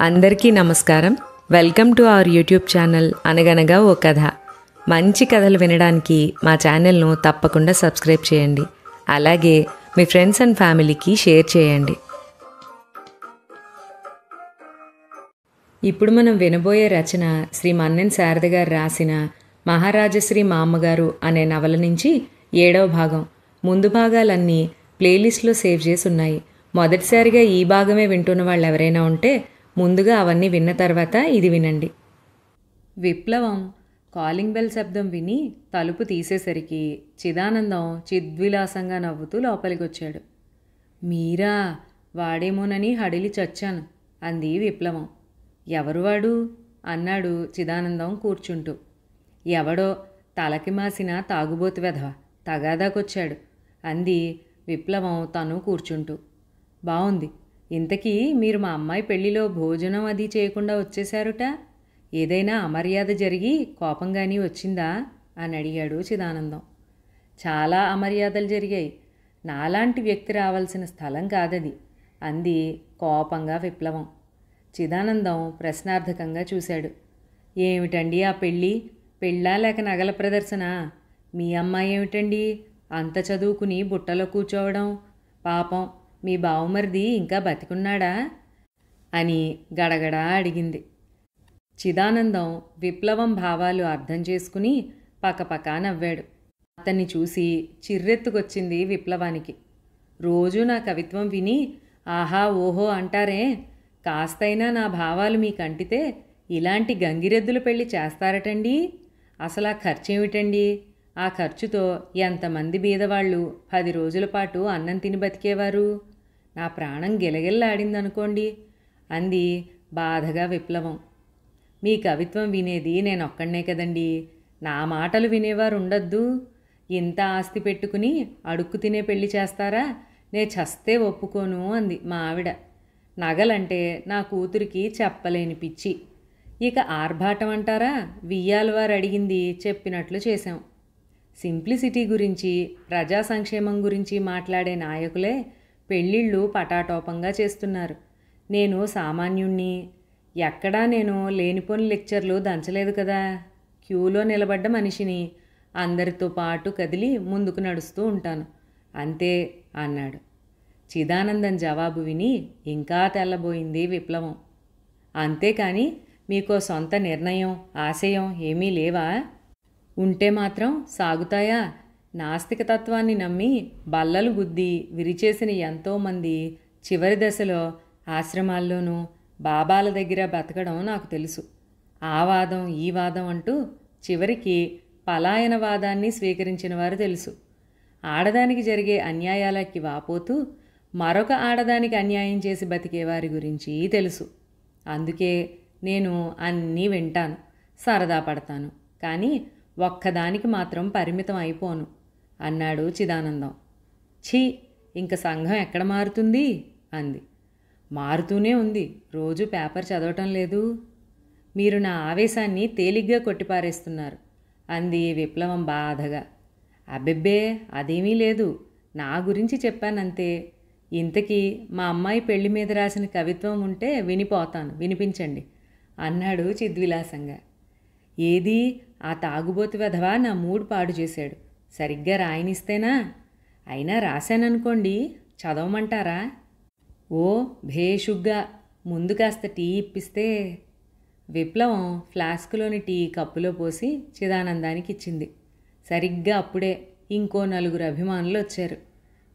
అందరికీ నమస్కారం. Welcome to our YouTube channel అనగనగా ఓ కథ. మంచి కథలు వినడానికి మా ఛానల్ను తప్పకుండా సబ్స్క్రైబ్ చేయండి. అలాగే మీ ఫ్రెండ్స్ అండ్ ఫ్యామిలీకి షేర్ చేయండి. ఇప్పుడు మనం వినబోయే రచన శ్రీ మన్నెన్ శారద గారు రాసిన మహారాజశ్రీ మా అమ్మగారు అనే నవల నుంచి 7వ భాగం. ముందు భాగాలన్నీ ప్లేలిస్ట్లో సేవ్ చేసి ఉన్నాయి. మొదటిసారిగా ఈ భాగమే వింటున్న వాళ్ళు ఎవరైనా ఉంటే ముందుగా అవన్నీ విన్న తర్వాత ఇది వినండి. విప్లవం కాలింగ్ బెల్ శబ్దం విని తలుపు తీసేసరికి చిదానందం చిద్విలాసంగా నవ్వుతూ లోపలికొచ్చాడు. మీరా, వాడేమోనని హడిలి చచ్చాను అంది విప్లవం. ఎవరు వాడు అన్నాడు చిదానందం కూర్చుంటూ. ఎవడో తలకి మాసిన తాగుబోతు వెధవ తగాదాకొచ్చాడు అంది విప్లవం తను కూర్చుంటూ. బావుంది. ఇంతకీ మీరు మా అమ్మాయి పెళ్లిలో భోజనం అది చేయకుండా వచ్చేశారుట. ఏదైనా అమర్యాద జరిగి కోపంగాని వచ్చిందా అని అడిగాడు చిదానందం. చాలా అమర్యాదలు జరిగాయి. నాలాంటి వ్యక్తి రావాల్సిన స్థలం కాదది అంది కోపంగా విప్లవం. చిదానందం ప్రశ్నార్థకంగా చూశాడు. ఏమిటండి ఆ పెళ్ళా లేక నగల ప్రదర్శన? మీ అమ్మాయి ఏమిటండి అంత చదువుకుని బుట్టలో కూర్చోవడం? పాపం మీ బావుమరిది ఇంకా బతికున్నాడా అని గడగడా అడిగింది. చిదానందం విప్లవం భావాలు అర్థం చేసుకుని పకపకా నవ్వాడు. అతన్ని చూసి చిర్రెత్తుకొచ్చింది విప్లవానికి. రోజూ నా కవిత్వం విని ఆహా ఓహో అంటారే, కాస్తైనా నా భావాలు మీకంటితే ఇలాంటి గంగిరెద్దుల పెళ్లి చేస్తారటండి? అసలు ఆ ఖర్చేమిటండి? ఆ ఖర్చుతో ఎంతమంది బీదవాళ్ళు 10 రోజుల పాటు అన్నం తిని బతికేవారు? నా ప్రాణం గిలగిల్లాడిందనుకోండి అంది బాధగా విప్లవం. మీ కవిత్వం వినేది నేనొక్కడనే కదండి. నా మాటలు వినేవారు ఉండొద్దు. ఇంత ఆస్తి పెట్టుకుని అడుక్కు తినే పెళ్లి చేస్తారా? నే చస్తే ఒప్పుకోను అంది మా ఆవిడ. నగలంటే నా కూతురికి చెప్పలేని పిచ్చి. ఇక ఆర్భాటం అంటారా? వియ్యాలవారు అడిగింది చెప్పినట్లు చేశాం. సింప్లిసిటీ గురించి, ప్రజా సంక్షేమం గురించి మాట్లాడే నాయకులే పెళ్ళిళ్ళు పటాటోపంగా చేస్తున్నారు. నేను సామాన్యుణ్ణి. ఎక్కడా నేను లేనిపోని లెక్చర్లు దంచలేదు కదా. క్యూలో నిలబడ్డ మనిషిని. అందరితో పాటు కదిలి ముందుకు నడుస్తూ ఉంటాను అంతే అన్నాడు. చిదానందం జవాబు విని ఇంకా తెల్లబోయింది విప్లవం. అంతేకాని మీకో సొంత నిర్ణయం, ఆశయం ఏమీ లేవా? ఉంటే మాత్రం సాగుతాయా? నాస్తికతత్వాన్ని నమ్మి బల్లలు గుద్ది విరిచేసిన ఎంతోమంది చివరి దశలో ఆశ్రమాల్లోనూ బాబాల దగ్గర బతకడం నాకు తెలుసు. ఆ వాదం ఈ వాదం అంటూ చివరికి పలాయనవాదాన్ని స్వీకరించిన వారు తెలుసు. ఆడదానికి జరిగే అన్యాయాలకి వాపోతూ మరొక ఆడదానికి అన్యాయం చేసి బతికేవారి గురించి తెలుసు. అందుకే నేను అన్నీ వింటాను, సరదా పడతాను, కానీ ఒక్కదానికి మాత్రం పరిమితం అయిపోను అన్నాడు చిదానందం. ఛీ, ఇంక సంఘం ఎక్కడ మారుతుంది అంది. మారుతూనే ఉంది. రోజు పేపర్ చదవటం లేదు. మీరు నా ఆవేశాన్ని తేలిగ్గా కొట్టిపారేస్తున్నారు అంది విప్లవం బాధగా. అబ్బెబ్బే, అదేమీ లేదు. నా గురించి చెప్పానంతే. ఇంతకీ మా అమ్మాయి పెళ్లి మీద రాసిన కవిత్వం ఉంటే వినిపోతాను, వినిపించండి అన్నాడు చిద్విలాసంగా. ఏది? ఆ తాగుబోతు వెధవ నా మూడ్ పాడు చేశాడు. సరిగ్గా రాయనిస్తేనా? అయినా రాశాననుకోండి, చదవమంటారా? ఓ భేషుగ్గా. ముందు కాస్త టీ ఇప్పిస్తే. విప్లవం ఫ్లాస్క్లోని టీ కప్పులో పోసి చిదానందానికి ఇచ్చింది. సరిగ్గా అప్పుడే ఇంకో 4 అభిమానులు వచ్చారు.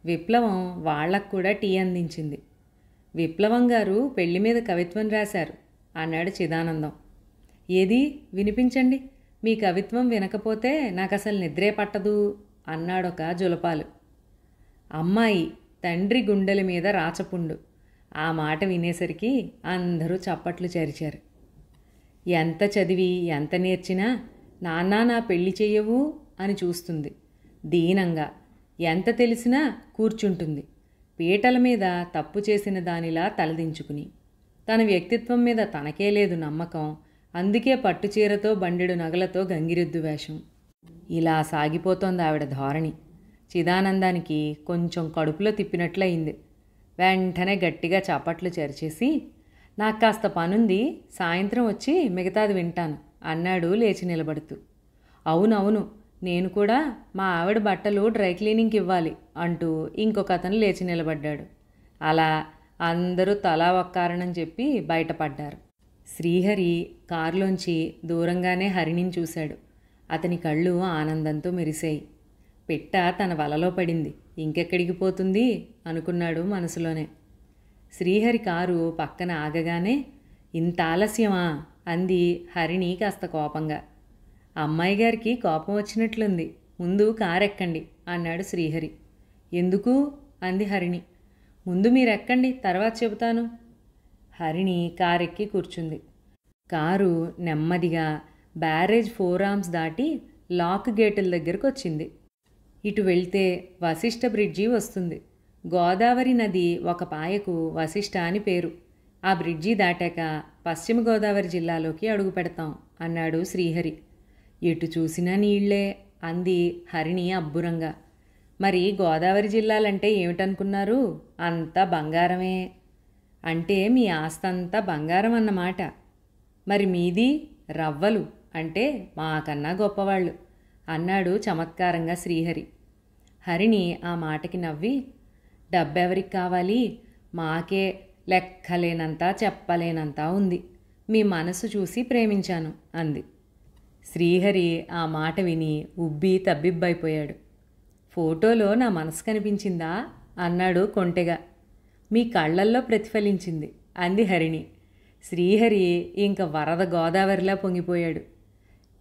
విప్లవం వాళ్లకు కూడా టీ అందించింది. విప్లవం గారు పెళ్లి మీద కవిత్వం రాశారు అన్నాడు చిదానందం. ఏది? వినిపించండి. మీ కవిత్వం వినకపోతే నాకు అసలు నిద్రే పట్టదు అన్నాడొక జులపాలు. అమ్మాయి తండ్రి గుండెల మీద రాచపుండు. ఆ మాట వినేసరికి అందరూ చప్పట్లు చరిచారు. ఎంత చదివి ఎంత నేర్చినా నాన్నా నా పెళ్లి చెయ్యవు అని చూస్తుంది దీనంగా. ఎంత తెలిసినా కూర్చుంటుంది పీటల మీద తప్పు చేసిన దానిలా తలదించుకుని. తన వ్యక్తిత్వం మీద తనకే లేదు నమ్మకం. అందుకే పట్టుచీరతో బండెడు నగలతో గంగిరెద్దు వేషం. ఇలా సాగిపోతోంది ఆవిడ ధోరణి. చిదానందానికి కొంచెం కడుపులో తిప్పినట్లయింది. వెంటనే గట్టిగా చప్పట్లు చరిచేసి, నాకు కాస్త పనుంది, సాయంత్రం వచ్చి మిగతాది వింటాను అన్నాడు లేచి నిలబడుతూ. అవునవును, నేను కూడా మా ఆవిడ బట్టలు డ్రై క్లీనింగ్కి ఇవ్వాలి అంటూ ఇంకొక అతను లేచి నిలబడ్డాడు. అలా అందరూ తలా ఒక కారణం చెప్పి బయటపడ్డారు. శ్రీహరి కారులోంచి దూరంగానే హరిణిని చూశాడు. అతని కళ్ళు ఆనందంతో మెరిశాయి. పిట్ట తన వలలో పడింది, ఇంకెక్కడికి పోతుంది అనుకున్నాడు మనసులోనే. శ్రీహరి కారు పక్కన ఆగగానే ఇంత ఆలస్యమా అంది హరిణి కాస్త కోపంగా. అమ్మాయి గారికి కోపం వచ్చినట్లుంది, ముందు కారెక్కండి అన్నాడు శ్రీహరి. ఎందుకు అంది హరిణి. ముందు మీరెక్కండి, తర్వాత చెబుతాను. హరిణి కారెక్కి కూర్చుంది. కారు నెమ్మదిగా బ్యారేజ్ 4 ఆర్మ్స్ దాటి లాక్ గేటుల దగ్గరకు వచ్చింది. ఇటు వెళ్తే వశిష్ఠ బ్రిడ్జి వస్తుంది. గోదావరి నది ఒక పాయకు వశిష్ఠ అని పేరు. ఆ బ్రిడ్జి దాటాక పశ్చిమ గోదావరి జిల్లాలోకి అడుగు పెడతాం అన్నాడు శ్రీహరి. ఎటు చూసినా నీళ్లే అంది హరిణి అబ్బురంగా. మరి గోదావరి జిల్లాలంటే ఏమిటనుకున్నారు? అంతా బంగారమే. అంటే మీ ఆస్తంతా బంగారం అన్నమాట. మరి మీది రవ్వలు, అంటే మాకన్నా గొప్పవాళ్ళు అన్నాడు చమత్కారంగా శ్రీహరి. హరిణి ఆ మాటకి నవ్వి, డబ్బెవరికి కావాలి, మాకే లెక్కలేనంత చెప్పలేనంత ఉంది, మీ మనసు చూసి ప్రేమించాను అంది. శ్రీహరి ఆ మాట విని ఉబ్బి తబ్బిబ్బైపోయాడు. ఫోటోలో నా మనసు కనిపించిందా అన్నాడు కొంటెగా. మీ కళ్ళల్లో ప్రతిఫలించింది అంది హరిణి. శ్రీహరి ఇంక వరద గోదావరిలా పొంగిపోయాడు.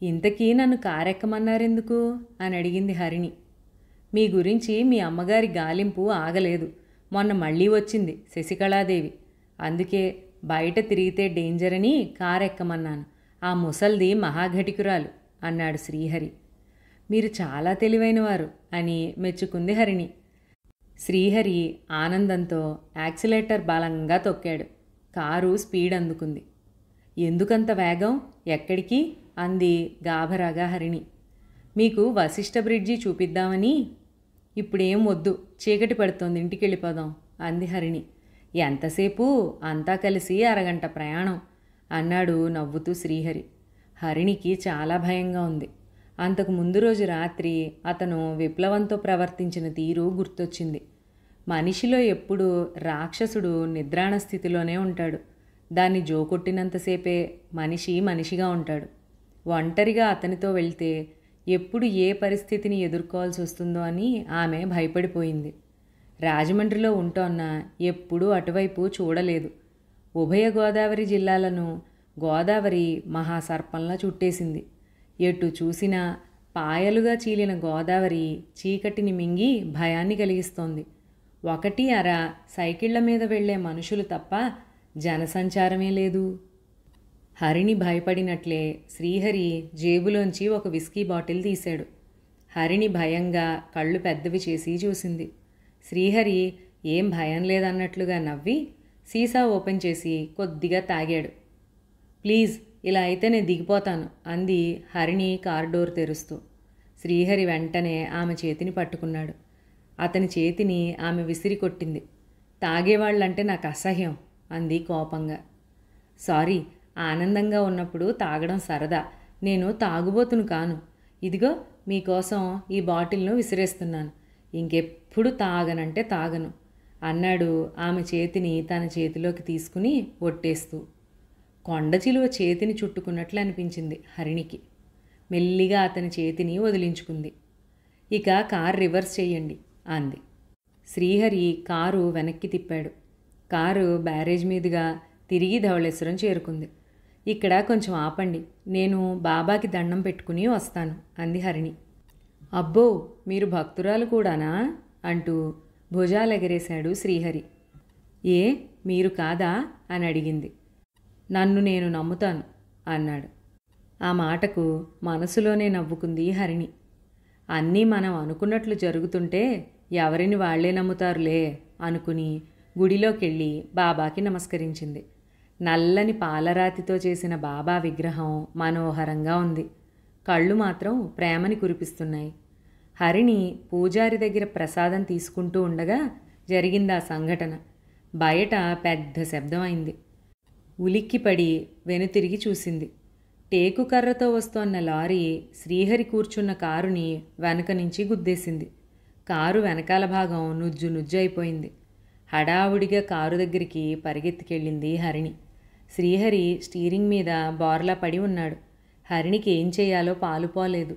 ఇంతకీ నన్ను కారెక్కమన్నారెందుకు అని అడిగింది హరిణి. మీ గురించి మీ అమ్మగారి గాలింపు ఆగలేదు. మొన్న మళ్ళీ వచ్చింది శశికళాదేవి, అందుకే బయట తిరిగితే డేంజర్ అని కారెక్కమన్నాను. ఆ ముసల్ది మహాఘటికురాలు అన్నాడు శ్రీహరి. మీరు చాలా తెలివైనవారు అని మెచ్చుకుంది హరిణి. శ్రీహరి ఆనందంతో యాక్సిలేటర్ బలంగా తొక్కాడు. కారు స్పీడ్ అందుకుంది. ఎందుకంత వేగం, ఎక్కడికి అంది గాభరాగా హరిణి. మీకు వశిష్ఠ బ్రిడ్జి చూపిద్దామని. ఇప్పుడేం వద్దు, చీకటి పడుతోంది, ఇంటికి వెళ్ళిపోదాం అంది హరిణి. ఎంతసేపు, అంతా కలిసి అరగంట ప్రయాణం అన్నాడు నవ్వుతూ శ్రీహరి. హరిణికి చాలా భయంగా ఉంది. అంతకు ముందు రోజు రాత్రి అతను విప్లవంతో ప్రవర్తించిన తీరు గుర్తొచ్చింది. మనిషిలో ఎప్పుడూ రాక్షసుడు నిద్రాణ స్థితిలోనే ఉంటాడు. దాన్ని జోకొట్టినంతసేపే మనిషి మనిషిగా ఉంటాడు. ఒంటరిగా అతనితో వెళ్తే ఎప్పుడు ఏ పరిస్థితిని ఎదుర్కోవాల్సి వస్తుందో అని ఆమె భయపడిపోయింది. రాజమండ్రిలో ఉంటోన్న ఎప్పుడూ అటువైపు చూడలేదు. ఉభయ గోదావరి జిల్లాలను గోదావరి మహాసర్పంలా చుట్టేసింది. ఎటు చూసినా పాయలుగా చీలిన గోదావరి చీకటిని మింగి భయాన్ని కలిగిస్తోంది. ఒకటి అర సైకిళ్ల మీద వెళ్లే మనుషులు తప్ప జనసంచారమే లేదు. హరిణి భయపడినట్లే శ్రీహరి జేబులోంచి ఒక విస్కీ బాటిల్ తీశాడు. హరిణి భయంగా కళ్ళు పెద్దవి చేసి చూసింది. శ్రీహరి ఏం భయం లేదన్నట్లుగా నవ్వి సీసా ఓపెన్ చేసి కొద్దిగా తాగాడు. ప్లీజ్, ఇలా అయితే నేను దిగిపోతాను అంది హరిణి కార్ డోర్ తెరుస్తూ. శ్రీహరి వెంటనే ఆమె చేతిని పట్టుకున్నాడు. అతని చేతిని ఆమె విసిరి కొట్టింది. తాగేవాళ్ళంటే నాకు అసహ్యం అంది కోపంగా. సారీ, ఆనందంగా ఉన్నప్పుడు తాగడం సరదా, నేను తాగుబోతును కాను. ఇదిగో మీకోసం ఈ బాటిల్ను విసిరేస్తున్నాను, ఇంకెప్పుడు తాగనంటే తాగను అన్నాడు ఆమె చేతిని తన చేతిలోకి తీసుకుని ఒట్టేస్తూ. కొండ చిలువ చేతిని చుట్టుకున్నట్లు అనిపించింది హరిణికి. మెల్లిగా అతని చేతిని వదిలించుకుంది. ఇక కారు రివర్స్ చెయ్యండి అంది. శ్రీహరి కారు వెనక్కి తిప్పాడు. కారు బ్యారేజ్ మీదుగా తిరిగి ధవళేశ్వరం చేరుకుంది. ఇక్కడ కొంచెం ఆపండి, నేను బాబాకి దండం పెట్టుకుని వస్తాను అంది హరిణి. అబ్బో, మీరు భక్తురాలు కూడానా అంటూ భుజాలెగరేశాడు శ్రీహరి. ఏ, మీరు కాదా అని అడిగింది. నన్ను నేను నమ్ముతాను అన్నాడు. ఆ మాటకు మనసులోనే నవ్వుకుంది హరిణి. అన్నీ మనం అనుకున్నట్లు జరుగుతుంటే ఎవరిని వాళ్లే నమ్ముతారులే అనుకుని గుడిలోకెళ్ళి బాబాకి నమస్కరించింది. నల్లని పాలరాతితో చేసిన బాబా విగ్రహం మనోహరంగా ఉంది. కళ్ళు మాత్రం ప్రేమని కురిపిస్తున్నాయి. హరిణి పూజారి దగ్గర ప్రసాదం తీసుకుంటూ ఉండగా జరిగిందా సంఘటన. బయట పెద్ద శబ్దం అయింది. ఉలిక్కిపడి వెనుతిరిగి చూసింది. టేకు కర్రతో వస్తోన్న లారీ శ్రీహరి కూర్చున్న కారుని వెనక నుంచి గుద్దేసింది. కారు వెనకాల భాగం నుజ్జు నుజ్జు అయిపోయింది. హడావుడిగా కారు దగ్గరికి పరిగెత్తికెళ్ళింది హరిణి. శ్రీహరి స్టీరింగ్ మీద బోర్లా పడి ఉన్నాడు. హరిణికి ఏం చేయాలో పాలుపోలేదు.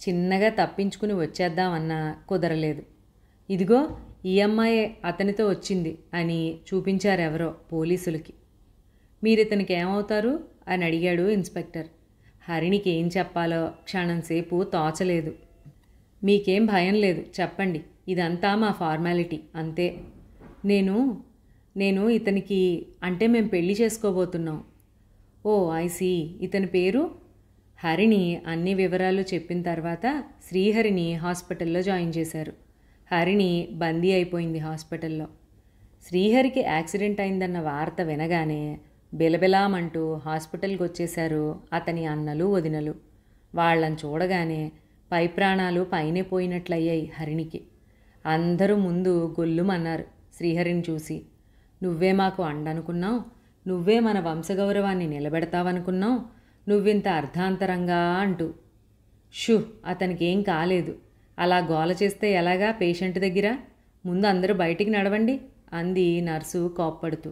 చిన్నగా తప్పించుకుని వచ్చేద్దామన్నా కుదరలేదు. ఇదిగో ఈ అమ్మాయే అతనితో వచ్చింది అని చూపించారెవరో పోలీసులకి. మీరితనికి ఏమవుతారు అని అడిగాడు ఇన్స్పెక్టర్. హరిణికి ఏం చెప్పాలో క్షణంసేపు తోచలేదు. మీకేం భయం లేదు, చెప్పండి, ఇదంతా మా ఫార్మాలిటీ అంతే. నేను ఇతనికి అంటే మేం పెళ్లి చేసుకోబోతున్నాం. ఓ ఐసీ, ఇతని పేరు? హరిణి అన్ని వివరాలు చెప్పిన తర్వాత శ్రీహరిని హాస్పిటల్లో జాయిన్ చేశారు. హరిణి బందీ అయిపోయింది హాస్పిటల్లో. శ్రీహరికి యాక్సిడెంట్ అయిందన్న వార్త వినగానే బిలబిలామంటూ హాస్పిటల్కి వచ్చేశారు అతని అన్నలు వదినలు. వాళ్ళని చూడగానే పై ప్రాణాలు పైనే పోయినట్లయ్యాయి హరిణికి. అందరూ ముందు గొల్లుమన్నారు శ్రీహరిని చూసి. నువ్వే మాకు అండనుకున్నావు, నువ్వే మన వంశగౌరవాన్ని నిలబెడతావనుకున్నావు, నువ్వింత అర్ధాంతరంగా అంటూ. షూ, అతనికేం కాలేదు. అలా గోల చేస్తే ఎలాగా పేషెంట్ దగ్గర? ముందు అందరూ బయటికి నడవండి అంది నర్సు కోప్పడుతూ.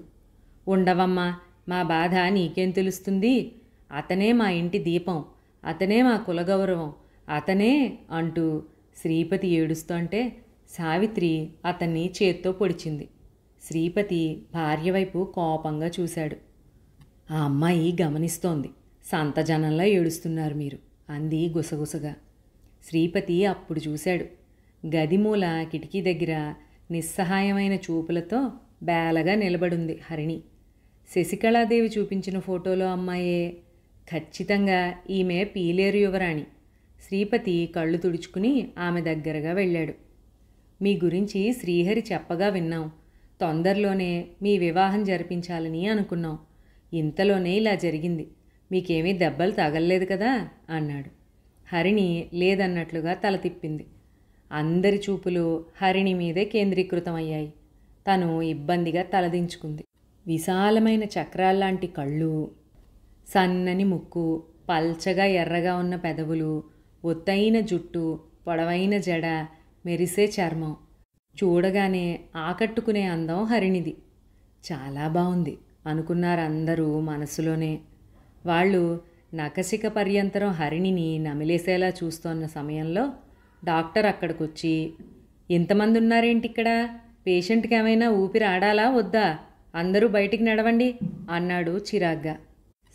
ఉండవమ్మా, మా బాధ నీకేం తెలుస్తుంది? అతనే మా ఇంటి దీపం, అతనే మా కులగౌరవం, అతనే అంటూ శ్రీపతి ఏడుస్తుంటే సావిత్రి అతన్ని చేత్తో పొడిచింది. శ్రీపతి భార్య వైపు కోపంగా చూశాడు. ఆ అమ్మాయి గమనిస్తోంది. సంత జనంలో ఏడుస్తున్నారు మీరు అంది గుసగుసగా. శ్రీపతి అప్పుడు చూశాడు. గదిమూల కిటికీ దగ్గర నిస్సహాయమైన చూపులతో బేలగా నిలబడుంది హరిణి. శశికళాదేవి చూపించిన ఫోటోలో అమ్మాయే. ఖచ్చితంగా ఈమె పీలేరు యువరాణి. శ్రీపతి కళ్ళు తుడుచుకుని ఆమె దగ్గరగా వెళ్ళాడు. మీ గురించి శ్రీహరి చెప్పగా విన్నాం. తొందరలోనే మీ వివాహం జరిపించాలని అనుకున్నాం. ఇంతలోనే ఇలా జరిగింది. మీకేమీ దెబ్బలు తగల్లేదు కదా అన్నాడు. హరిణి లేదన్నట్లుగా తల తిప్పింది. అందరి చూపులు హరిణి మీదే కేంద్రీకృతమయ్యాయి. తను ఇబ్బందిగా తలదించుకుంది. విశాలమైన చక్రాల్లాంటి కళ్ళు, సన్నని ముక్కు, పల్చగా ఎర్రగా ఉన్న పెదవులు, ఒత్తైన జుట్టు, పొడవైన జడ, మెరిసే చర్మం. చూడగానే ఆకట్టుకునే అందం హరిణిది. చాలా బాగుంది అనుకున్నారందరూ మనసులోనే. వాళ్ళు నఖశిఖ పర్యంతరం హరిణిని నమిలేసేలా చూస్తోన్న సమయంలో డాక్టర్ అక్కడికొచ్చి, ఇంతమంది ఉన్నారేంటిక్కడ? పేషెంట్కి ఏమైనా ఊపిరి ఆడాలా వద్దా? అందరూ బయటికి నడవండి అన్నాడు చిరాగ్గా.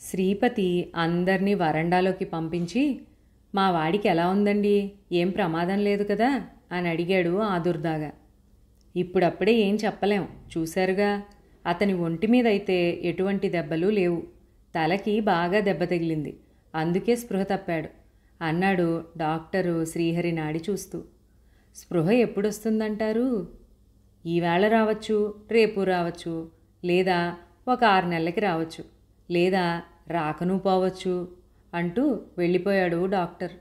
శ్రీపతి అందర్నీ వరండాలోకి పంపించి, మా వాడికి ఎలా ఉందండి? ఏం ప్రమాదం లేదు కదా అని అడిగాడు ఆదుర్దాగా. ఇప్పుడప్పుడే ఏం చెప్పలేం, చూశారుగా. అతని ఒంటి మీదైతే ఎటువంటి దెబ్బలు లేవు. తలకి బాగా దెబ్బ తగిలింది, అందుకే స్పృహ తప్పాడు అన్నాడు డాక్టరు శ్రీహరి నాడి చూస్తూ. స్పృహ ఎప్పుడొస్తుందంటారు? ఈవేళ రావచ్చు, రేపు రావచ్చు, లేదా ఒక 6 నెలలకి రావచ్చు, లేదా రాకనూ పోవచ్చు అంటూ వెళ్ళిపోయాడు డాక్టర్.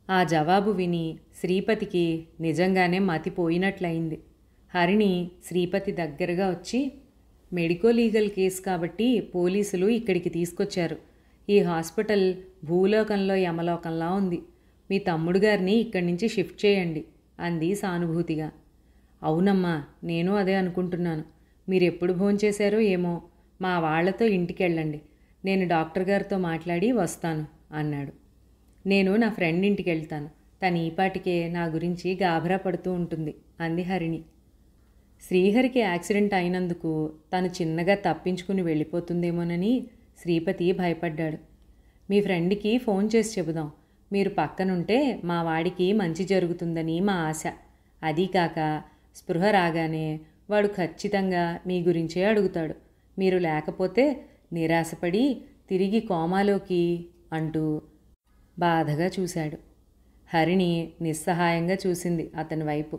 ఆ జవాబు విని శ్రీపతికి నిజంగానే మతిపోయినట్లయింది. హరిణి శ్రీపతి దగ్గరగా వచ్చి, మెడికో లీగల్ కేసు కాబట్టి పోలీసులు ఇక్కడికి తీసుకొచ్చారు. ఈ హాస్పిటల్ భూలోకంలో యమలోకంలా ఉంది. మీ తమ్ముడు గారిని ఇక్కడి నుంచి షిఫ్ట్ చేయండి అంది సానుభూతిగా. అవునమ్మా, నేను అదే అనుకుంటున్నాను. మీరెప్పుడు భోంచేశారో ఏమో, మా వాళ్లతో ఇంటికెళ్ళండి, నేను డాక్టర్ గారితో మాట్లాడి వస్తాను అన్నాడు. నేను నా ఫ్రెండ్ ఇంటికి వెళ్తాను, తను ఈపాటికే నా గురించి గాభరా పడుతూ ఉంటుంది అంది హరిణి. శ్రీహరికి యాక్సిడెంట్ అయినందుకు తను చిన్నగా తప్పించుకుని వెళ్ళిపోతుందేమోనని శ్రీపతి భయపడ్డాడు. మీ ఫ్రెండ్కి ఫోన్ చేసి చెబుదాం, మీరు పక్కనుంటే మా వాడికి మంచి జరుగుతుందని మా ఆశ. అదీ కాక స్పృహ రాగానే వాడు ఖచ్చితంగా మీ గురించే అడుగుతాడు. మీరు లేకపోతే నిరాశపడి తిరిగి కోమాలోకి అంటూ బాధగా చూశాడు. హరిణి నిస్సహాయంగా చూసింది అతని వైపు.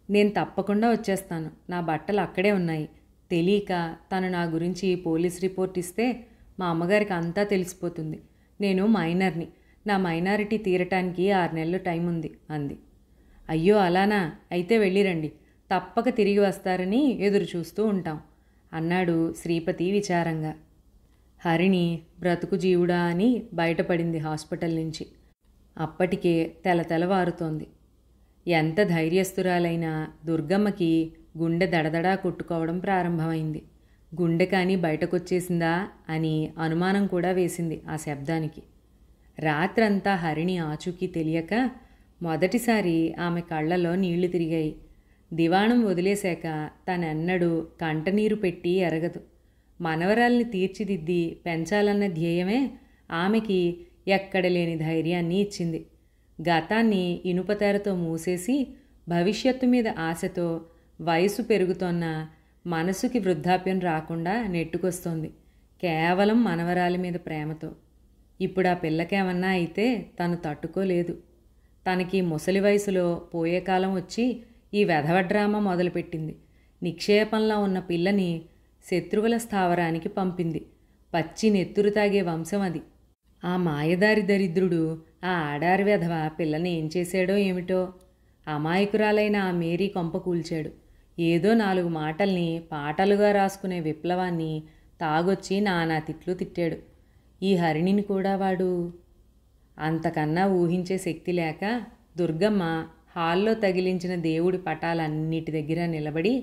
నేను తప్పకుండా వచ్చేస్తాను, నా బట్టలు అక్కడే ఉన్నాయి. తెలియక తను నా గురించి పోలీస్ రిపోర్ట్ ఇస్తే మా అమ్మగారికి అంతా తెలిసిపోతుంది. నేను మైనర్ని, నా మైనారిటీ తీరటానికి 6 నెలలు టైం ఉంది అంది. అయ్యో అలానా, అయితే వెళ్ళిరండి, తప్పక తిరిగి వస్తారని ఎదురు చూస్తూ ఉంటాం అన్నాడు శ్రీపతి విచారంగా. హరిణి బ్రతుకు జీవుడా అని బయటపడింది హాస్పిటల్ నుంచి. అప్పటికే తెలతెలవారుతోంది. ఎంత ధైర్యస్తురాలైనా దుర్గమ్మకి గుండె దడదడా కొట్టుకోవడం ప్రారంభమైంది. గుండె కానీ బయటకొచ్చేసిందా అని అనుమానం కూడా వేసింది ఆ శబ్దానికి. రాత్రంతా హరిణి ఆచూకీ తెలియక మొదటిసారి ఆమె కళ్ళలో నీళ్లు తిరిగాయి. దివాణం వదిలేశాక తనెన్నడూ కంటనీరు పెట్టి ఎరగదు. మనవరాల్ని తీర్చిదిద్ది పెంచాలన్న ధ్యేయమే ఆమెకి ఎక్కడ లేని ధైర్యాన్ని ఇచ్చింది. గతాన్ని ఇనుపతెరతో మూసేసి భవిష్యత్తు మీద ఆశతో వయసు పెరుగుతోన్న మనసుకి వృద్ధాప్యం రాకుండా నెట్టుకొస్తోంది కేవలం మనవరాలి మీద ప్రేమతో. ఇప్పుడు ఆ పిల్లకేమన్నా అయితే తను తట్టుకోలేదు. తనకి ముసలి వయసులో పోయే కాలం వచ్చి ఈ వెధవ డ్రామా మొదలుపెట్టింది. నిక్షేపంలా ఉన్న పిల్లని శత్రువుల స్థావరానికి పంపింది. పచ్చి నెత్తురు తాగే వంశం అది. ఆ మాయదారి దరిద్రుడు ఆ ఆడారి వెధవ పిల్లని ఏం చేశాడో ఏమిటో. అమాయకురాలైన ఆ మేరీ కొంప కూల్చాడు. ఏదో 4 మాటల్ని పాటలుగా రాసుకునే విప్లవాన్ని తాగొచ్చి నానా తిట్లు తిట్టాడు. ఈ హరిణిని కూడా వాడు. అంతకన్నా ఊహించే శక్తి లేక దుర్గమ్మ హాల్లో తగిలించిన దేవుడి పటాలన్నిటి దగ్గర నిలబడి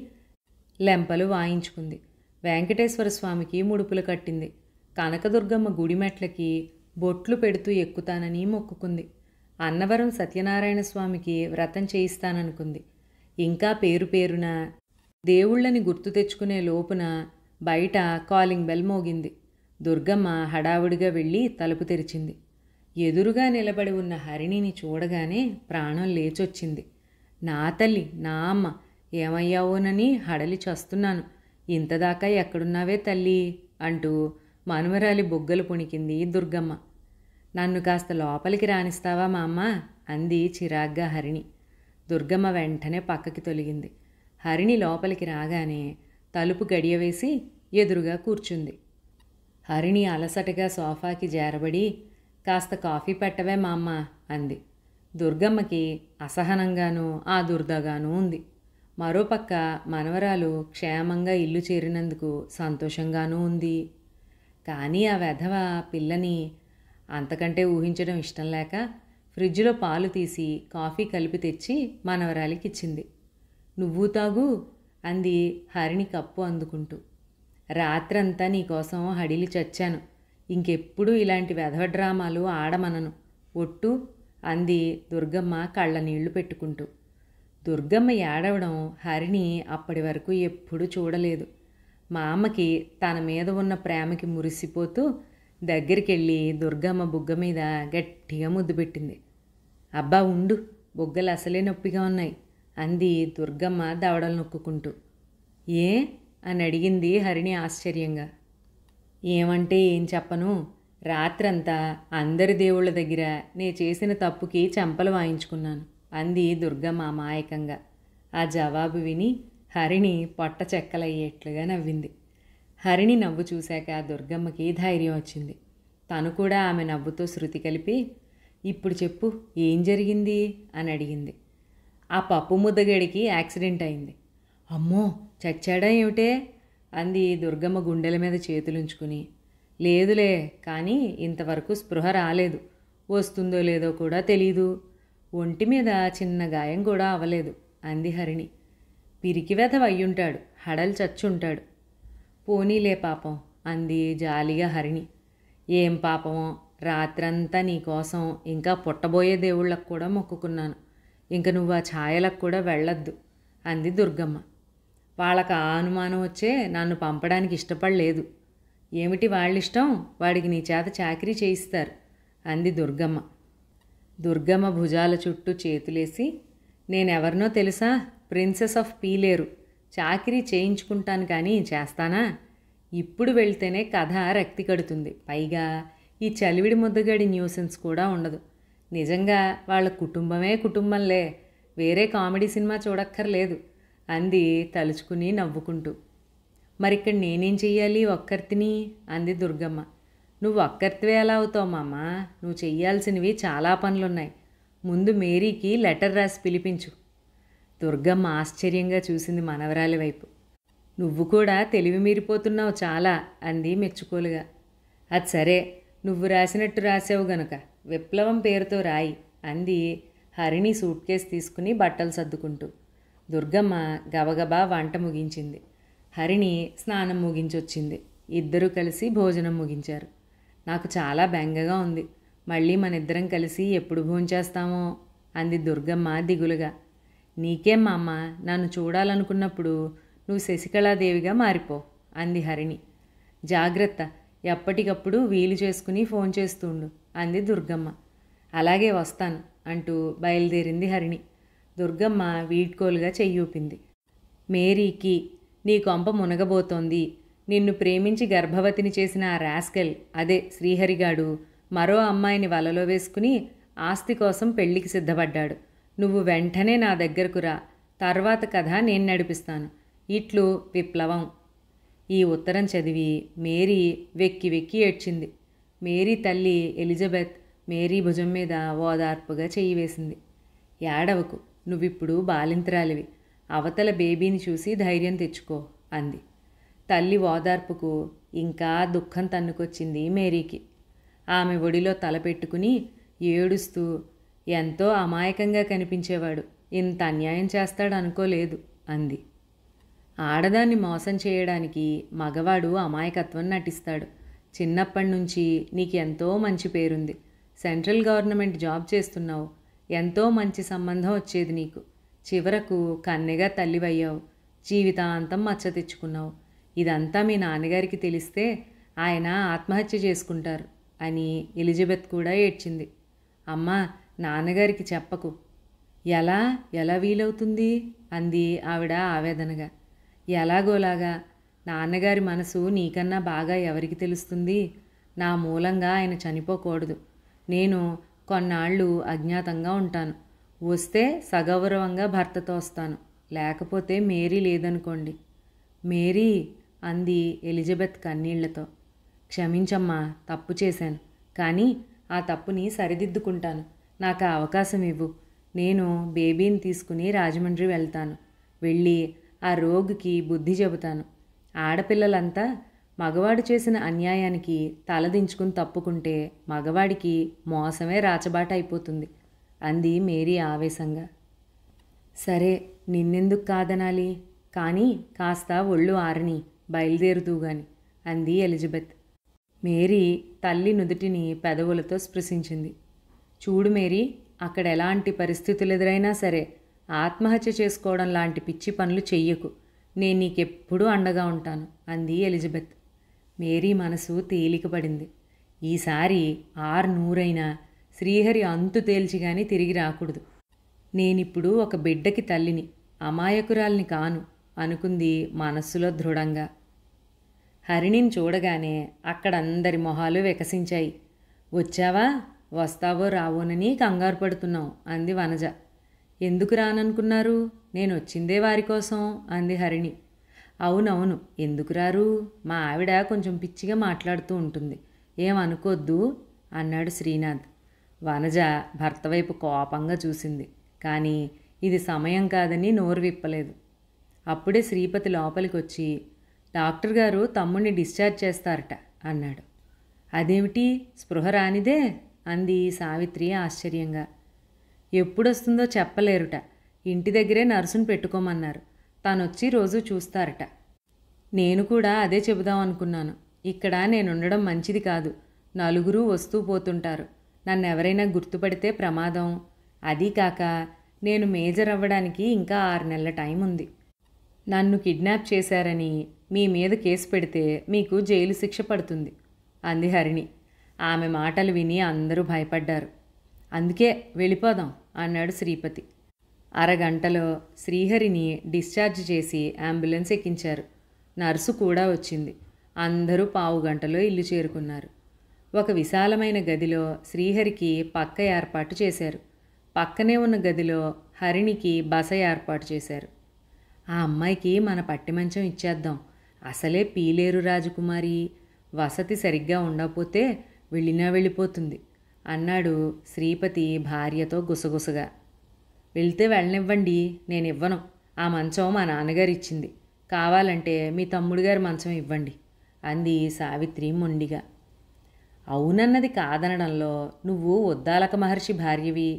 లెంపలు వాయించుకుంది. వెంకటేశ్వర స్వామికి ముడుపులు కట్టింది. కనకదుర్గమ్మ గుడిమెట్లకి బొట్లు పెడుతూ ఎక్కుతానని మొక్కుకుంది. అన్నవరం సత్యనారాయణ స్వామికి వ్రతం చేయిస్తాననుకుంది. ఇంకా పేరు పేరున దేవుళ్ళని గుర్తు తెచ్చుకునే లోపున బయట కాలింగ్ బెల్ మోగింది. దుర్గమ్మ హడావుడిగా వెళ్ళి తలుపు తెరిచింది. ఎదురుగా నిలబడి ఉన్న హరిణిని చూడగానే ప్రాణం లేచొచ్చింది. నా తల్లి, నా అమ్మ, ఏమయ్యావోనని హడలి చస్తున్నాను. ఇంతదాకా ఎక్కడున్నావే తల్లి అంటూ మనుమరాలి బొగ్గలు పుణికింది దుర్గమ్మ. నన్ను కాస్త లోపలికి రానిస్తావా మా అమ్మ అంది చిరాగ్గా హరిణి. దుర్గమ్మ వెంటనే పక్కకి తొలగింది. హరిణి లోపలికి రాగానే తలుపు గడియవేసి ఎదురుగా కూర్చుంది. హరిణి అలసటగా సోఫాకి జారబడి కాస్త కాఫీ పెట్టవే మా అమ్మ అంది. దుర్గమ్మకి అసహనంగానూ ఆదుర్దాగానూ ఉంది. మరోపక్క మనవరాలు క్షేమంగా ఇల్లు చేరినందుకు సంతోషంగానూ ఉంది. కానీ ఆ వెధవ పిల్లని అంతకంటే ఊహించడం ఇష్టం లేక ఫ్రిడ్జ్లో పాలు తీసి కాఫీ కలిపి తెచ్చి మనవరాలికి ఇచ్చింది. నువ్వు తాగు అంది హరిణి కప్పు అందుకుంటూ. రాత్రంతా నీకోసం హడిలి చచ్చాను. ఇంకెప్పుడు ఇలాంటి వెధవ డ్రామాలు ఆడమనను ఒట్టు అంది దుర్గమ్మ కళ్ళ నీళ్లు పెట్టుకుంటూ. దుర్గమ్మ ఏడవడం హరిణి అప్పటి వరకు ఎప్పుడూ చూడలేదు. మా అమ్మకి తన మీద ఉన్న ప్రేమకి మురిసిపోతూ దగ్గరికెళ్ళి దుర్గమ్మ బుగ్గ మీద గట్టిగా ముద్దు పెట్టింది. అబ్బా ఉండు, బుగ్గలు అసలే నొప్పిగా ఉన్నాయి అంది దుర్గమ్మ దవడలు నొక్కుంటూ. ఏ అని అడిగింది హరిణి ఆశ్చర్యంగా. ఏమంటే ఏం చెప్పను, రాత్రంతా అందరి దేవుళ్ళ దగ్గర నే చేసిన తప్పుకి చెంపలు వాయించుకున్నాను అంది దుర్గమ్మ అమాయకంగా. ఆ జవాబు విని హరిణి పొట్ట చెక్కలయ్యేట్లుగా నవ్వింది. హరిణి నవ్వు చూశాక దుర్గమ్మకి ధైర్యం వచ్చింది. తను కూడా ఆమె నవ్వుతో శృతి కలిపి, ఇప్పుడు చెప్పు ఏం జరిగింది అని అడిగింది. ఆ పప్పు ముద్దగడికి యాక్సిడెంట్ అయింది. అమ్మో, చచ్చాడా ఏమిటే అంది దుర్గమ్మ గుండెల మీద చేతులుంచుకుని. లేదులే, కానీ ఇంతవరకు స్పృహ రాలేదు. వస్తుందో లేదో కూడా తెలీదు. ఒంటి మీద చిన్న గాయం కూడా అవ్వలేదు అంది హరిణి. పిరికివెధవ అయ్యుంటాడు, హడలు చచ్చుంటాడు. పోనీలే పాపం అంది జాలిగా హరిణి. ఏం పాపమో, రాత్రంతా నీకోసం ఇంకా పుట్టబోయే దేవుళ్ళకు కూడా మొక్కుకున్నాను. ఇంక నువ్వు ఆ ఛాయలకు కూడా వెళ్ళొద్దు అంది దుర్గమ్మ. వాళ్ళకి ఆ అనుమానం వచ్చే నన్ను పంపడానికి ఇష్టపడలేదు. ఏమిటి వాళ్ళిష్టం, వాడికి నీ చేత చాకరీ చేయిస్తారు అంది దుర్గమ్మ. దుర్గమ్మ భుజాల చుట్టూ చేతులేసి, నేనెవరినో తెలుసా, ప్రిన్సెస్ ఆఫ్ పీలేరు. చాకరీ చేయించుకుంటాను కానీ చేస్తానా? ఇప్పుడు వెళ్తేనే కథ రక్తి కడుతుంది. పైగా ఈ చలివిడి ముద్దగడి న్యూసెన్స్ కూడా ఉండదు. నిజంగా వాళ్ళ కుటుంబమే కుటుంబంలే, వేరే కామెడీ సినిమా చూడక్కర్లేదు అంది తలుచుకుని నవ్వుకుంటూ. మరిక్కడ నేనేం చెయ్యాలి ఒక్కర్తిని అంది దుర్గమ్మ. నువ్వు ఒక్కర్తివే ఎలా అవుతావు మామ, నువ్వు చెయ్యాల్సినవి చాలా పనులున్నాయి. ముందు మేరీకి లెటర్ రాసి పిలిపించు. దుర్గమ్మ ఆశ్చర్యంగా చూసింది మనవరాలి వైపు. నువ్వు కూడా తెలివి మీరిపోతున్నావు చాలా అంది మెచ్చుకోలుగా. అది సరే, నువ్వు రాసినట్టు రాసావు గనుక విప్లవం పేరుతో రాయి అంది హరిణి సూట్ కేసు తీసుకుని బట్టలు సర్దుకుంటూ. దుర్గమ్మ గబగబా వంట ముగించింది. హరిణి స్నానం ముగించొచ్చింది. ఇద్దరూ కలిసి భోజనం ముగించారు. నాకు చాలా బెంగగా ఉంది. మళ్ళీ మనిద్దరం కలిసి ఎప్పుడు భోంచేస్తామో అంది దుర్గమ్మ దిగులుగా. నీకేం మా అమ్మ, నన్ను చూడాలనుకున్నప్పుడు నువ్వు శశికళాదేవిగా మారిపో అంది హరిణి. జాగ్రత్త, ఎప్పటికప్పుడు వీలు చేసుకుని ఫోన్ చేస్తుండు అంది దుర్గమ్మ. అలాగే వస్తాను అంటూ బయలుదేరింది హరిణి. దుర్గమ్మ వీడ్కోలుగా చెయ్యూపింది. మేరీకి నీ కొంప మునగబోతోంది. నిన్ను ప్రేమించి గర్భవతిని చేసిన ఆ రాస్కెల్, అదే శ్రీహరిగాడు, మరో అమ్మాయిని వలలో వేసుకుని ఆస్తి కోసం పెళ్లికి సిద్ధపడ్డాడు. నువ్వు వెంటనే నా దగ్గరకు రా, తర్వాత కథ నేను నడిపిస్తాను. ఇట్లు విప్లవం. ఈ ఉత్తరం చదివి మేరీ వెక్కి వెక్కి ఏడ్చింది. మేరీ తల్లి ఎలిజబెత్ మేరీ భుజం మీద ఓదార్పుగా చెయ్యి వేసింది. ఏడవకు, నువ్విప్పుడు బాలింతరాలివి. అవతల బేబీని చూసి ధైర్యం తెచ్చుకో అంది. తల్లి ఓదార్పుకు ఇంకా దుఃఖం తన్నుకొచ్చింది మేరీకి. ఆమె ఒడిలో తలపెట్టుకుని ఏడుస్తూ, ఎంతో అమాయకంగా కనిపించేవాడు, ఇంత అన్యాయం చేస్తాడు అనుకోలేదు అంది. ఆడదాన్ని మోసం చేయడానికి మగవాడు అమాయకత్వం నటిస్తాడు. చిన్నప్పటి నుంచి నీకు ఎంతో మంచి పేరుంది. సెంట్రల్ గవర్నమెంట్ జాబ్ చేస్తున్నావు. ఎంతో మంచి సంబంధం వచ్చేది నీకు. చివరకు కన్నెగా తల్లివయ్యావు. జీవితాంతం మచ్చ తెచ్చుకున్నావు. ఇదంతా మీ నాన్నగారికి తెలిస్తే ఆయన ఆత్మహత్య చేసుకుంటారు అని ఎలిజబెత్ కూడా ఏడ్చింది. అమ్మా, నాన్నగారికి చెప్పకు. ఎలా ఎలా వీలవుతుంది అంది ఆవిడ ఆవేదనగా. ఎలాగోలాగా. నాన్నగారి మనసు నీకన్నా బాగా ఎవరికి తెలుస్తుంది? నా మూలంగా ఆయన చనిపోకూడదు. నేను కొన్నాళ్ళు అజ్ఞాతంగా ఉంటాను. వస్తే సగౌరవంగా భర్తతో వస్తాను. లేకపోతే మేరీ లేదనుకోండి. మేరీ అంది ఎలిజబెత్ కన్నీళ్లతో. క్షమించమ్మా, తప్పు చేశాను. కానీ ఆ తప్పుని సరిదిద్దుకుంటాను. నాకు ఆ అవకాశం ఇవ్వు. నేను బేబీని తీసుకుని రాజమండ్రి వెళ్తాను. వెళ్ళి ఆ రోగికి బుద్ధి చెబుతాను. ఆడపిల్లలంతా మగవాడు చేసిన అన్యాయానికి తలదించుకుని తప్పుకుంటే మగవాడికి మోసమే రాచబాట అయిపోతుంది అంది మేరీ ఆవేశంగా. సరే, నిన్నెందుకు కాదనాలి? కానీ కాస్త ఒళ్ళు ఆరని బయలుదేరుతూగాని అంది ఎలిజబెత్. మేరీ తల్లి నుదుటిని పెదవులతో స్పృశించింది. చూడు మేరీ, అక్కడ ఎలాంటి పరిస్థితులు ఎదురైనా సరే ఆత్మహత్య చేసుకోవడం లాంటి పిచ్చి పనులు చెయ్యకు. నేను నీకెప్పుడూ అండగా ఉంటాను అంది ఎలిజబెత్. మేరీ మనసు తేలికపడింది. ఈసారి 600 శ్రీహరి అంతు తేల్చిగాని తిరిగి రాకూడదు. నేనిప్పుడు ఒక బిడ్డకి తల్లిని, అమాయకురాల్ని కాను అనుకుంది మనస్సులో దృఢంగా. హరిణిని చూడగానే అక్కడందరి మొహాలు వికసించాయి. వచ్చావా? వస్తావో రావోనని కంగారు పడుతున్నావు అంది వనజ. ఎందుకు రాననుకున్నారు? నేను వచ్చిందే వారి కోసం అంది హరిణి. అవునవును, ఎందుకు రారు? మా ఆవిడ కొంచెం పిచ్చిగా మాట్లాడుతూ ఉంటుంది, ఏమనుకోద్దు అన్నాడు శ్రీనాథ్. వనజ భర్త వైపు కోపంగా చూసింది. కానీ ఇది సమయం కాదని నోరు విప్పలేదు. అప్పుడే శ్రీపతి లోపలికి వచ్చి, డాక్టర్ గారు తమ్ముడిని డిశ్చార్జ్ చేస్తారట అన్నాడు. అదేమిటి, స్పృహ రానిదే అంది సావిత్రి ఆశ్చర్యంగా. ఎప్పుడొస్తుందో చెప్పలేరుట. ఇంటి దగ్గరే నర్సును పెట్టుకోమన్నారు. తనొచ్చి రోజు చూస్తారట. నేను కూడా అదే చెబుదాం అనుకున్నాను. ఇక్కడ నేనుండడం మంచిది కాదు. నలుగురు వస్తూ పోతుంటారు. నన్నెవరైనా గుర్తుపడితే ప్రమాదం. అదీ కాక నేను మేజర్ అవ్వడానికి ఇంకా 6 నెలల టైం ఉంది. నన్ను కిడ్నాప్ చేశారని మీ మీద కేసు పెడితే మీకు జైలు శిక్ష పడుతుంది అంది హరిణి. ఆమె మాటలు విని అందరూ భయపడ్డారు. అందుకే వెళ్ళిపోదాం అన్నాడు శ్రీపతి. అరగంటలో శ్రీహరిని డిశ్చార్జ్ చేసి అంబులెన్స్ ఎక్కించారు. నర్సు కూడా వచ్చింది. అందరూ పావుగంటలో ఇల్లు చేరుకున్నారు. ఒక విశాలమైన గదిలో శ్రీహరికి పక్క ఏర్పాటు చేశారు. పక్కనే ఉన్న గదిలో హరిణికి బస ఏర్పాటు చేశారు. ఆ అమ్మాయికి మన పట్టిమంచం ఇచ్చేద్దాం. అసలే పీలేరు రాజకుమారి. వసతి సరిగ్గా ఉండకపోతే వెళ్ళినా వెళ్ళిపోతుంది అన్నాడు శ్రీపతి భార్యతో గుసగుసగా. వెళ్తే వెళ్ళనివ్వండి, నేనివ్వను. ఆ మంచం మా నాన్నగారు ఇచ్చింది. కావాలంటే మీ తమ్ముడు గారి మంచం ఇవ్వండి అంది సావిత్రి మొండిగా. అవునన్నది కాదనడంలో నువ్వు ఉద్దాలక మహర్షి భార్యవి.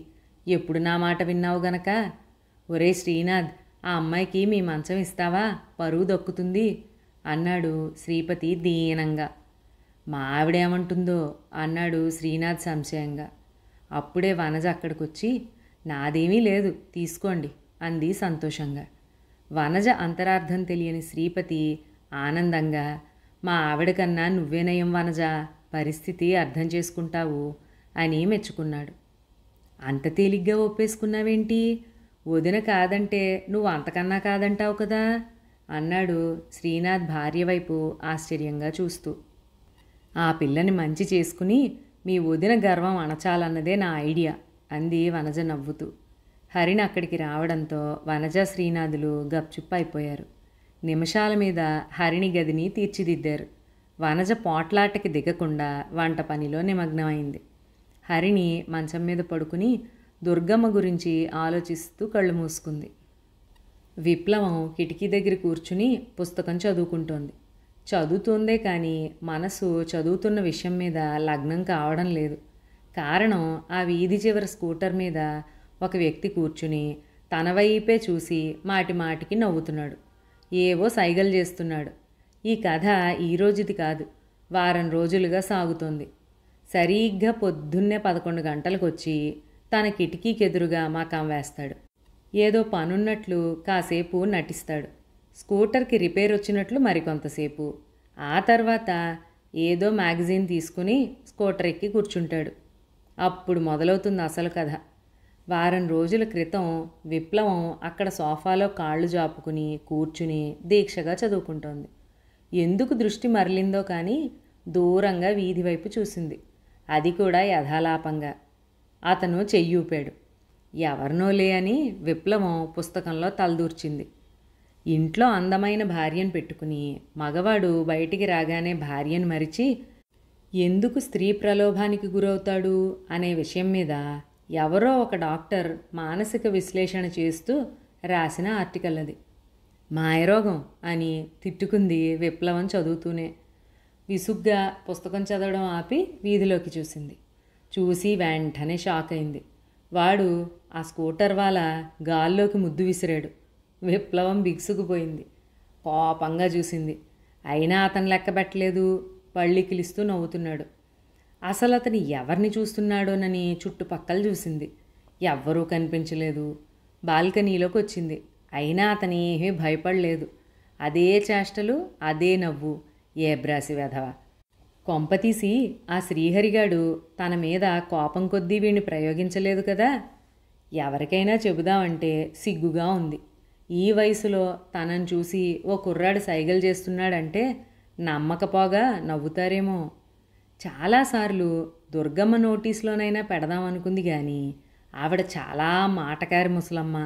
ఎప్పుడు నా మాట విన్నావు గనక. ఒరే శ్రీనాథ్, ఆ అమ్మాయికి మీ మంచం ఇస్తావా? పరువు దక్కుతుంది అన్నాడు శ్రీపతి దీనంగా. మా ఆవిడేమంటుందో అన్నాడు శ్రీనాథ్ సంశయంగా. అప్పుడే వనజ అక్కడికొచ్చి, నాదేమీ లేదు, తీసుకోండి అంది సంతోషంగా. వనజ అంతరార్థం తెలియని శ్రీపతి ఆనందంగా, మా ఆవిడ కన్నా నువ్వే నయం వనజ, పరిస్థితి అర్థం చేసుకుంటావు అని మెచ్చుకున్నాడు. అంత తేలిగ్గా ఒప్పేసుకున్నావేంటి? వదిన కాదంటే నువ్వు అంతకన్నా కాదంటావు కదా అన్నాడు శ్రీనాథ్ భార్య వైపు ఆశ్చర్యంగా చూస్తూ. ఆ పిల్లని మంచి చేసుకుని మీ వదిన గర్వం అణచాలన్నదే నా ఐడియా అంది వనజ నవ్వుతూ. హరిని అక్కడికి రావడంతో వనజ శ్రీనాథులు గప్చుప్ అయిపోయారు. నిమిషాల మీద హరిణి గదిని తీర్చిదిద్దారు. వనజ పోట్లాటకి దిగకుండా వంట పనిలో నిమగ్నమైంది. హరిణి మంచం మీద పడుకుని దుర్గమ్మ గురించి ఆలోచిస్తూ కళ్ళు మూసుకుంది. విప్లవం కిటికీ దగ్గర కూర్చుని పుస్తకం చదువుకుంటోంది. చదువుతుందే కానీ మనసు చదువుతున్న విషయం మీద లగ్నం కావడం లేదు. కారణం, ఆ వీధి చివర స్కూటర్ మీద ఒక వ్యక్తి కూర్చుని తన వైపే చూసి మాటి మాటికి నవ్వుతున్నాడు. ఏవో సైగలు చేస్తున్నాడు. ఈ కథ ఈరోజుది కాదు, వారం రోజులుగా సాగుతోంది. సరిగ్గా పొద్దున్నే 11 గంటలకు వచ్చి తన కిటికీకి ఎదురుగా మకాం వేస్తాడు. ఏదో పనున్నట్లు కాసేపు నటిస్తాడు. స్కూటర్కి రిపేర్ వచ్చినట్లు మరికొంతసేపు. ఆ తర్వాత ఏదో మ్యాగజైన్ తీసుకుని స్కూటర్ ఎక్కి కూర్చుంటాడు. అప్పుడు మొదలవుతుంది అసలు కథ. వారం రోజుల క్రితం విప్లవం అక్కడ సోఫాలో కాళ్ళు జాపుకుని కూర్చుని దీక్షగా చదువుకుంటోంది. ఎందుకు దృష్టి మరలిందో కానీ దూరంగా వీధి వైపు చూసింది. అది కూడా యథాలాపంగా. అతను చెయ్యూపాడు. ఎవరినోలే అని విప్లవం పుస్తకంలో తలదూర్చింది. ఇంట్లో అందమైన భార్యను పెట్టుకుని మగవాడు బయటికి రాగానే భార్యను మరిచి ఎందుకు స్త్రీ ప్రలోభానికి గురవుతాడు అనే విషయం మీద ఎవరో ఒక డాక్టర్ మానసిక విశ్లేషణ చేస్తూ రాసిన ఆర్టికల్ అది. మాయరోగం అని తిట్టుకుంది విప్లవం చదువుతూనే. విసుగ్గా పుస్తకం చదవడం ఆపి వీధిలోకి చూసింది. చూసి వెంటనే షాక్ అయింది. వాడు ఆ స్కూటర్ వాళ్ళ గాల్లోకి ముద్దు విసిరాడు. విప్లవం బిగుసుకుపోయింది. కోపంగా చూసింది. అయినా అతను లెక్క పెట్టలేదు. పళ్ళికిలిస్తూ నవ్వుతున్నాడు. అసలు అతను ఎవరిని చూస్తున్నాడోనని చుట్టుపక్కల చూసింది. ఎవ్వరూ కనిపించలేదు. బాల్కనీలోకి వచ్చింది. అయినా అతను ఏమీ భయపడలేదు. అదే చేష్టలు, అదే నవ్వు. ఏ బ్రాసి వెధవ. కొంపతీసి ఆ శ్రీహరిగాడు తన మీద కోపం కొద్దీ వీణ్ణి ప్రయోగించలేదు కదా. ఎవరికైనా చెబుదామంటే సిగ్గుగా ఉంది. ఈ వయసులో తనను చూసి ఓ కుర్రాడు సైగలు చేస్తున్నాడంటే నమ్మకపోగా నవ్వుతారేమో. చాలాసార్లు దుర్గమ్మ నోటీసులోనైనా పెడదామనుకుంది కానీ ఆవిడ చాలా మాటకారి ముసలమ్మ.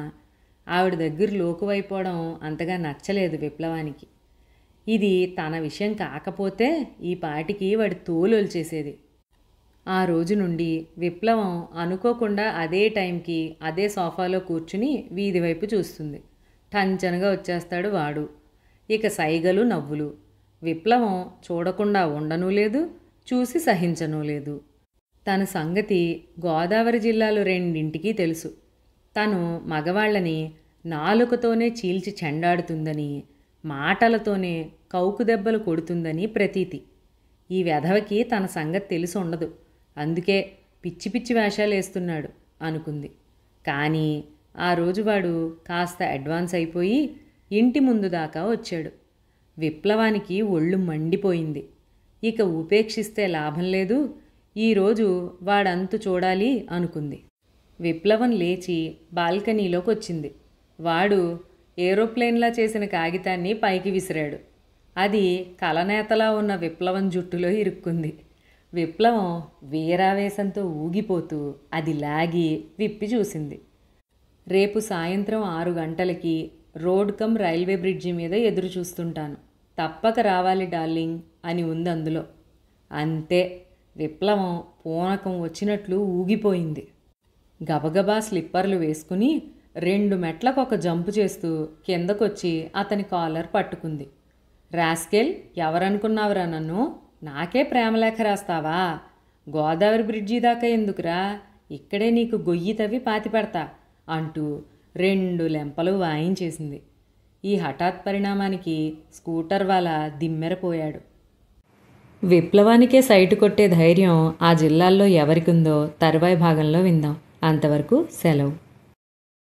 ఆవిడ దగ్గర లోకువైపోవడం అంతగా నచ్చలేదు విప్లవానికి. ఇది తన విషయం కాకపోతే ఈ పాటికి వాడి తోలొల్చేసేది. ఆ రోజు నుండి విప్లవం అనుకోకుండా అదే టైంకి అదే సోఫాలో కూర్చుని వీధి వైపు చూస్తుంది. టంచనగా వచ్చేస్తాడు వాడు. ఇక సైగలు, నవ్వులు. విప్లవం చూడకుండా ఉండనూ లేదు, చూసి సహించనూ లేదు. తన సంగతి గోదావరి జిల్లాలో 2 తెలుసు. తను మగవాళ్ళని నాలుకతోనే చీల్చి చెండాడుతుందని, మాటలతోనే కౌకు దెబ్బలు కొడుతుందని ప్రతీతి. ఈ వెధవకి తన సంగతి తెలిసి ఉండదు. అందుకే పిచ్చి పిచ్చి వేషాలు వేస్తున్నాడు అనుకుంది. కానీ ఆ రోజు వాడు కాస్త అడ్వాన్స్ అయిపోయి ఇంటి ముందు దాకా వచ్చాడు. విప్లవానికి ఒళ్ళు మండిపోయింది. ఇక ఉపేక్షిస్తే లాభం లేదు, ఈరోజు వాడంతు చూడాలి అనుకుంది. విప్లవం లేచి బాల్కనీలోకి వచ్చింది. వాడు ఏరోప్లేన్లా చేసిన కాగితాన్ని పైకి విసిరాడు. అది కలనేతలా ఉన్న విప్లవం జుట్టులో ఇరుక్కుంది. విప్లవం వీరావేశంతో ఊగిపోతూ అది లాగి విప్పి చూసింది. రేపు సాయంత్రం 6 గంటలకి రోడ్ కమ్ రైల్వే బ్రిడ్జి మీద ఎదురు చూస్తుంటాను, తప్పక రావాలి డార్లింగ్ అని ఉంది అందులో. అంతే, విప్లవం పూనకం వచ్చినట్లు ఊగిపోయింది. గబగబా స్లిప్పర్లు వేసుకుని 2 మెట్లకు ఒక జంపు చేస్తూ కిందకొచ్చి అతని కాలర్ పట్టుకుంది. రాస్కెల్, ఎవరనుకున్నావురా నన్ను? నాకే ప్రేమలేఖ రాస్తావా గోదావరి బ్రిడ్జి దాకా ఎందుకురా, ఇక్కడే నీకు గొయ్యి తవ్వి పాతిపెడతా అంటూ 2 లెంపలు వాయించేసింది. ఈ హఠాత్ పరిణామానికి స్కూటర్ వాళ్ళ దిమ్మెరపోయాడు. విప్లవానికే సైటు కొట్టే ధైర్యం ఆ జిల్లాల్లో ఎవరికుందో తర్వాయి భాగంలో విందాం. అంతవరకు సెలవు.